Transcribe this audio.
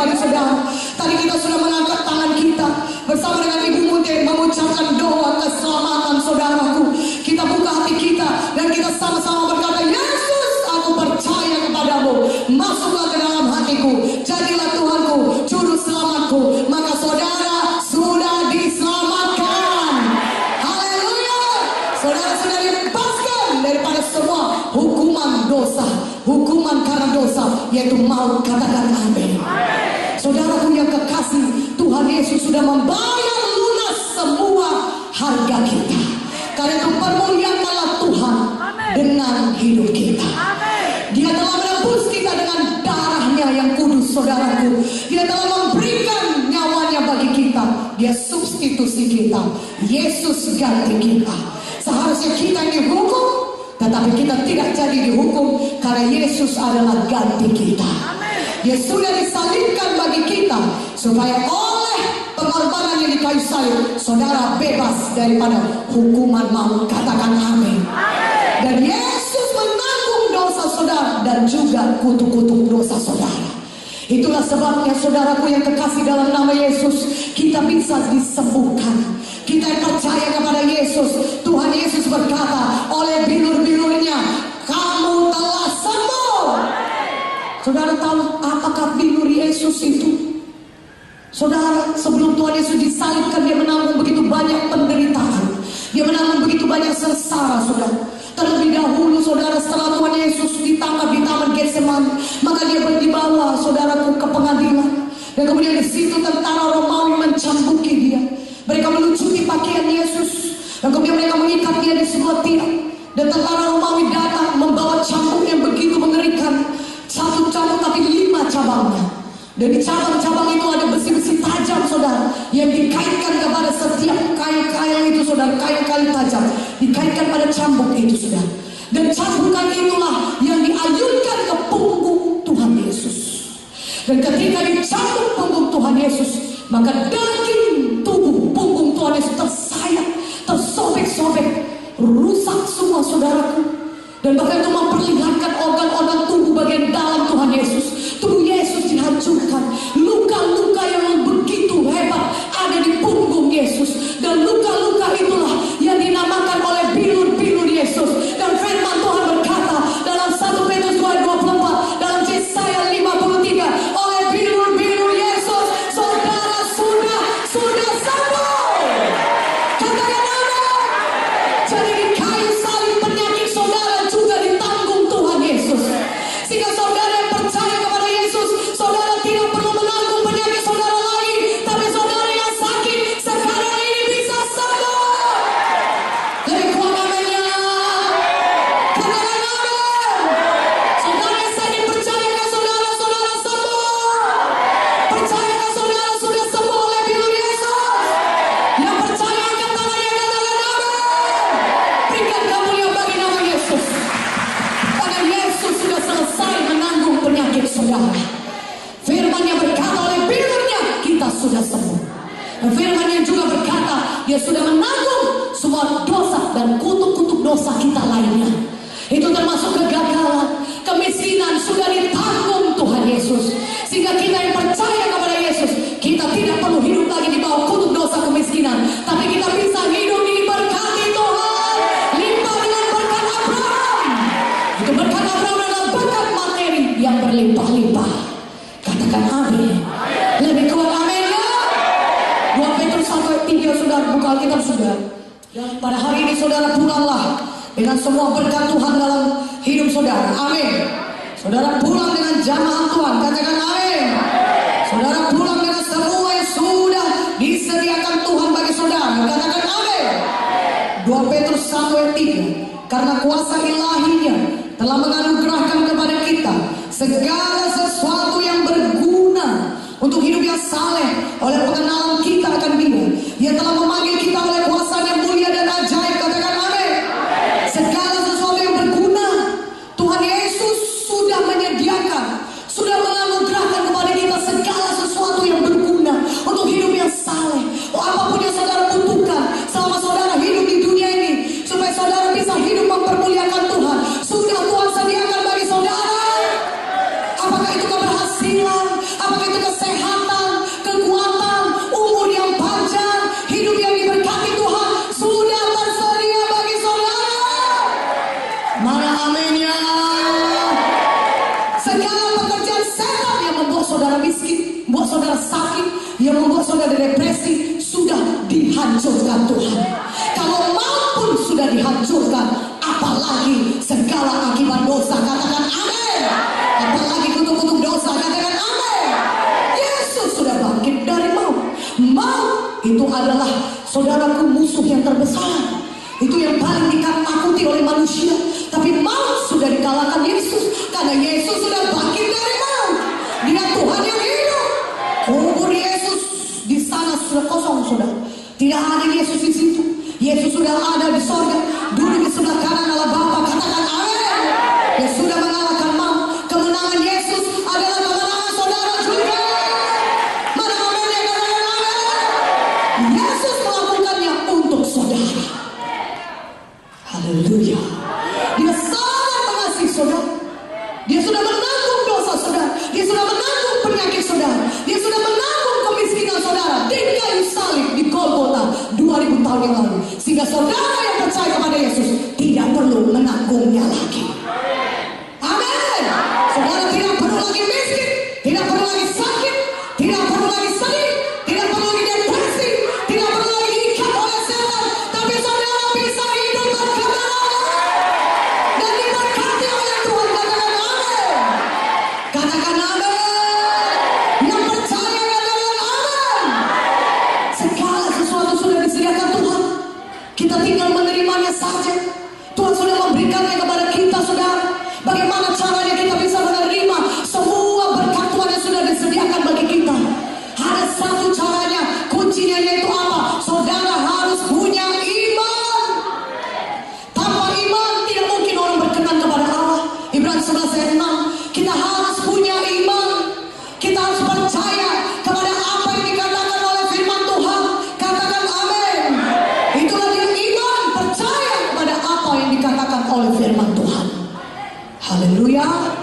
bagi saudara. Tadi kita sudah mengangkat tangan kita bersama dengan Ibu Munte mengucapkan doa keselamatan saudaraku. Kita buka hati kita dan kita sama-sama berkata, Yesus, aku percaya kepadamu, masuklah ke dalam hatiku, jadilah Tuhanku, juru selamatku. Maka saudara sudah diselamatkan. Haleluya. Saudara sudah dibebaskan daripada semua hukuman dosa, hukuman karena dosa, yaitu maut. Katakan amin. Saudaraku yang kekasih, Tuhan Yesus sudah membayar lunas semua harga kita. Karena itu permuliakanlah Tuhan dengan hidup kita. Dia telah menebus kita dengan darahnya yang kudus, saudaraku. Dia telah memberikan nyawanya bagi kita. Dia substitusi kita. Yesus ganti kita. Seharusnya kita dihukum, tetapi kita tidak jadi dihukum karena Yesus adalah ganti kita. Dia sudah disalibkan bagi kita supaya oleh pengorbanan yang di kayu salib saudara bebas daripada hukuman maut. Katakan amin. Dan Yesus menanggung dosa saudara dan juga kutuk-kutuk dosa saudara. Itulah sebabnya saudaraku yang kekasih dalam nama Yesus, kita bisa disembuhkan. Kita yang percaya kepada Yesus, Tuhan Yesus berkata, oleh bilur-bilurnya kamu telah sembuh. Saudara tahu apakah bilur Yesus itu? Saudara, sebelum Tuhan Yesus disalibkan, dia menanggung begitu banyak penderitaan. Dia menanggung begitu banyak sengsara, saudara. Terlebih dahulu, saudara, setelah Tuhan Yesus ditangkap di Taman Getsemani, maka dia dibawa, saudaraku, ke pengadilan. Dan kemudian di situ tentara Romawi mencambuki dia. Mereka melucuti pakaian Yesus. Dan kemudian mereka mengikat dia di sebuah tiang. Dan tentara Romawi datang membawa cambuk yang begitu mengerikan. Satu cambuk tapi 5 cabangnya. Dan di cabang-cabang itu ada besi-besi tajam, saudara, yang dikaitkan kepada setiap kail-kail itu, saudara. Kail-kail tajam dikaitkan pada cambuk itu, saudara. Dan cambukan itulah yang diayunkan ke punggung Tuhan Yesus. Dan ketika dicambuk punggung Tuhan Yesus, maka daging tubuh punggung Tuhan Yesus tersayat, tersobek-sobek, rusak semua, saudaraku. Dan bahkan itu memperlihatkan organ-organ tubuh bagian dalam Tuhan Yesus. Tubuh Yesus dihancurkan. Luka-luka yang begitu hebat ada di punggung Yesus. Dan luka-luka itulah yang dinamakan oleh bilur-bilur Yesus. Dan firman Tuhan berkata dalam 1 Petrus 2:24, dalam Yesaya 53, oleh bilur-bilur Yesus saudara sudah sembuh. Katakan amin. Jadi di kayu salib penyakit saudara juga ditanggung Tuhan Yesus. Sehingga saudara yang percaya kepada Yesus, saudara tidak perlu menanggung penyakit saudara lagi. Tapi saudara yang sakit sekarang ini bisa sembuh. Lebih kuat aminnya. Katakan amin. Saudara yang sakit, percayakan saudara sembuh. Percayakan saudara sudah sembuh oleh bilur Yesus. Yang percaya angkat tangannya, katakan amin. Berikan kemuliaan bagi nama Yesus. Karena Yesus sudah selesai menanggung penyakit saudara. Firman-Nya berkata oleh bilurnya kita sudah sembuh. Dan firman-Nya juga berkata dia sudah menanggung semua dosa dan kutuk-kutuk dosa kita lainnya. Itu termasuk kegagalan, kemiskinan sudah ditanggung Tuhan Yesus. Sehingga kita yang percaya kepada Yesus, kita tidak perlu hidup lagi di bawah kutuk dosa kemiskinan, tapi kita bisa hidup diberkati Tuhan, limpah dengan berkat Abraham. Itu berkat Abraham adalah berkat materi yang berlimpah-limpah. Katakan amin. Lebih kuat amin ya. 2 Petrus 1:3, saudara, buka Alkitab saudara. Dan pada hari ini saudara pulanglah dengan semua berkat Tuhan dalam hidup saudara. Amin. Saudara pulang dengan jamaah Tuhan. Katakan amin. Saudara pulang dengan semua yang sudah disediakan Tuhan bagi saudara. Katakan amin. 2 Petrus 1:3, karena kuasa ilahinya telah menganugerahkan kepada kita segala sesuatu yang berguna untuk hidup yang saleh oleh pengenalan kita akan Dia. Dia telah memanggil kita oleh kuasa yang mulia dan ajaib. Katakan amin. Segala sesuatu yang berguna, Tuhan Yesus sudah menyediakan, sudah menganugerahkan kepada kita segala sesuatu yang berguna untuk hidup yang saleh. Apapun yang saudara butuhkan selama saudara hidup di dunia ini, supaya saudara bisa hidup mempermuliakan Tuhan, sudah Tuhan sediakan bagi saudara. Apakah itu keberhasilan, apakah itu kesehatan, sudah depresi, sudah dihancurkan Tuhan. Kalau maut pun sudah dihancurkan, apalagi segala akibat dosa. Katakan amin. Apalagi kutuk-kutuk dosa. Katakan amin. Yesus sudah bangkit dari maut. Maut itu adalah, saudaraku, musuh yang terbesar. Itu yang paling ditakuti oleh manusia. Tapi maut sudah dikalahkan Yesus, karena Yesus sudah bangkit dari maut. Dia Tuhan yang hidup. Kubur Yesus di sana sudah kosong, sudah tidak ada Yesus di situ. Yesus sudah ada di sorga, duduk di sebelah kanan Allah Bapa. Katakan amin. Dia sudah mengalahkan maut. Kemenangan Yesus adalah kemenangan saudara juga. Mana momennya? Katakan amin. Yesus melakukannya untuk saudara. Haleluya. Dia sangat mengasihi saudara. Dia sudah menanggung dosa saudara. Dia sudah menanggung penyakit saudara. Dia sudah menanggung kemiskinan saudara di kayu salib di Golgota 2000 tahun yang lalu. Sehingga saudara yang percaya kepada Yesus tidak perlu menanggungnya lagi. Amin. Saudara tidak perlu lagi miskin, tidak perlu lagi sakit, tidak perlu lagi sedih, tidak perlu lagi depresi, tidak perlu lagi diikat oleh setan. Tapi saudara bisa hidup berkemenangan dan diberkati oleh Tuhan. Katakan amin. Katakan amin. Yang percaya katakan amin. Segala sesuatu sudah disediakan Tuhan. Kita tinggal menerimanya saja. Tuhan sudah memberikannya kepada kita, saudara. Bagaimana caranya kita bisa menerima semua berkat Tuhan yang sudah disediakan bagi kita? Ada satu caranya, kuncinya yaitu apa? Saudara harus punya iman. Tanpa iman tidak mungkin orang berkenan kepada Allah. Ibrani 11 ayat 6. Kita harus punya iman. Kita harus percaya kepada apa yang dikatakan oleh firman Tuhan. Katakan amin. Itulah dia iman, percaya kepada apa yang dikatakan oleh firman Tuhan. Haleluya.